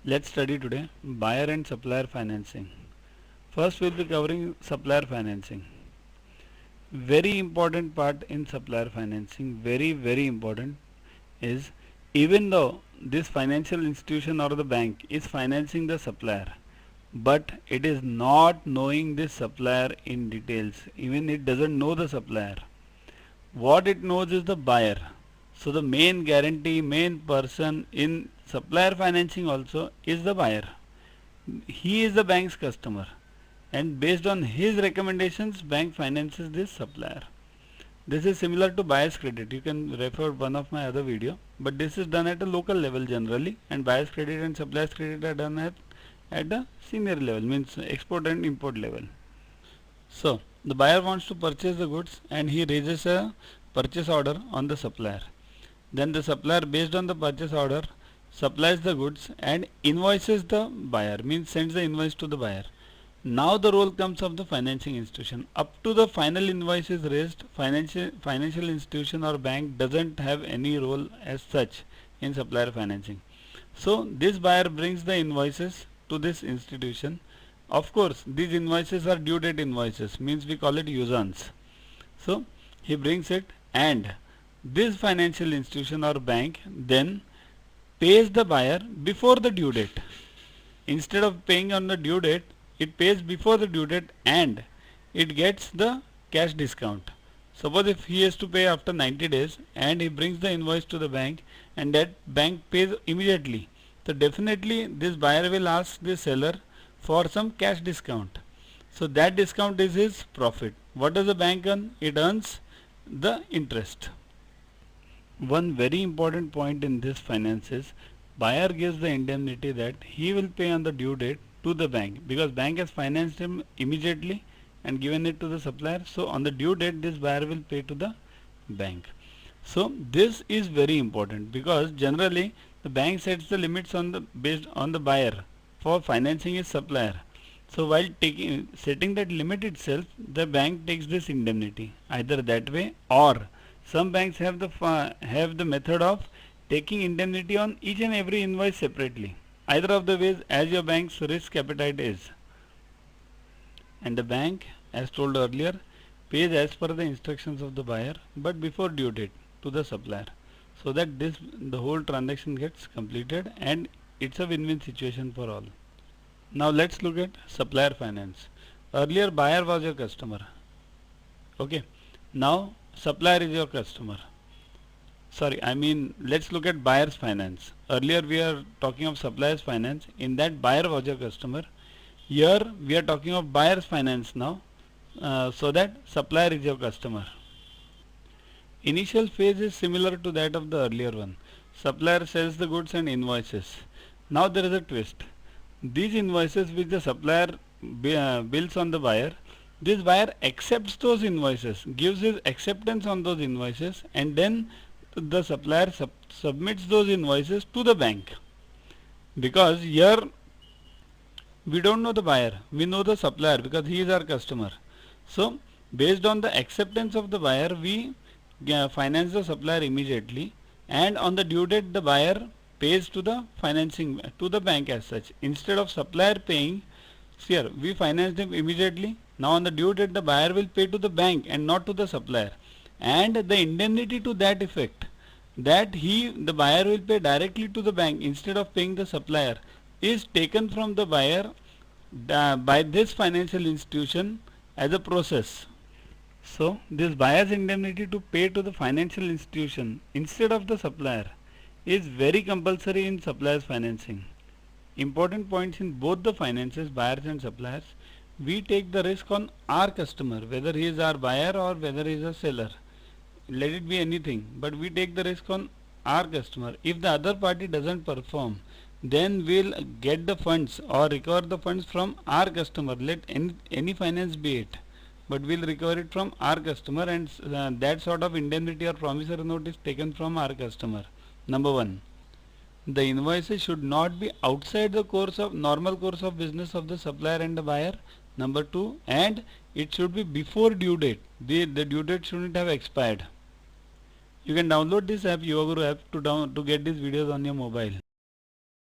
Let's study today buyer and supplier financing. First we'll be covering supplier financing. Very important part in supplier financing, very important, is even though this financial institution or the bank is financing the supplier, but it is not knowing this supplier in details. Even it doesn't know the supplier. What it knows is the buyer. So the main guarantee, main person in supplier financing also is the buyer. He is the bank's customer, and based on his recommendations bank finances this supplier. This is similar to buyer's credit. You can refer one of my other video, but this is done at a local level generally, and buyer's credit and supplier's credit are done at a senior level, means export and import level. So the buyer wants to purchase the goods and he raises a purchase order on the supplier. Then the supplier, based on the purchase order, supplies the goods and invoices the buyer, means sends the invoice to the buyer. Now the role comes of the financing institution. Up to the final invoice is raised, financial institution or bank doesn't have any role as such in supplier financing. So this buyer brings the invoices to this institution. Of course, these invoices are due date invoices, means we call it usance. So he brings it, and this financial institution or bank then pays the buyer before the due date. Instead of paying on the due date, it pays before the due date and it gets the cash discount. Suppose if he has to pay after 90 days and he brings the invoice to the bank and that bank pays immediately, so definitely this buyer will ask the seller for some cash discount. So that discount is his profit. What does the bank earn? It earns the interest. One very important point in this finance is buyer gives the indemnity that he will pay on the due date to the bank, because bank has financed him immediately and given it to the supplier. So on the due date this buyer will pay to the bank. So this is very important because generally the bank sets the limits on the based on the buyer for financing his supplier. So while setting that limit itself, the bank takes this indemnity either that way, or some banks have the method of taking indemnity on each and every invoice separately. Either of the ways, as your bank's risk appetite is. And the bank, as told earlier, pays as per the instructions of the buyer, but before due date to the supplier, so that the whole transaction gets completed and it's a win-win situation for all. Now let's look at supplier finance. Earlier buyer was your customer. Okay. Now supplier is your customer. Let's look at buyer's finance. Earlier we are talking of supplier's finance. In that buyer was your customer. Here we are talking of buyer's finance now, so that supplier is your customer. Initial phase is similar to that of the earlier one. Supplier sells the goods and invoices. Now there is a twist. These invoices which the supplier bills on the buyer, this buyer accepts those invoices, gives his acceptance on those invoices, and then the supplier submits those invoices to the bank. Because here we don't know the buyer, we know the supplier because he is our customer. So based on the acceptance of the buyer, we finance the supplier immediately, and on the due date the buyer pays to the financing to the bank as such. Instead of supplier paying, here we finance him immediately. Now on the due date the buyer will pay to the bank and not to the supplier, and the indemnity to that effect, that the buyer will pay directly to the bank instead of paying the supplier, is taken from the buyer by this financial institution as a process. So this buyer's indemnity to pay to the financial institution instead of the supplier is very compulsory in suppliers financing. Important points in both the finances, buyers and suppliers. We take the risk on our customer, whether he is our buyer or whether he is a seller. Let it be anything, but we take the risk on our customer. If the other party doesn't perform, then we'll get the funds or recover the funds from our customer. Let any finance be it, but we'll recover it from our customer, and that sort of indemnity or promissory note is taken from our customer. Number one, the invoices should not be outside the normal course of business of the supplier and the buyer. Number two, and it should be before due date. The due date shouldn't have expired. You can download this app, Yogaguru app, to get these videos on your mobile.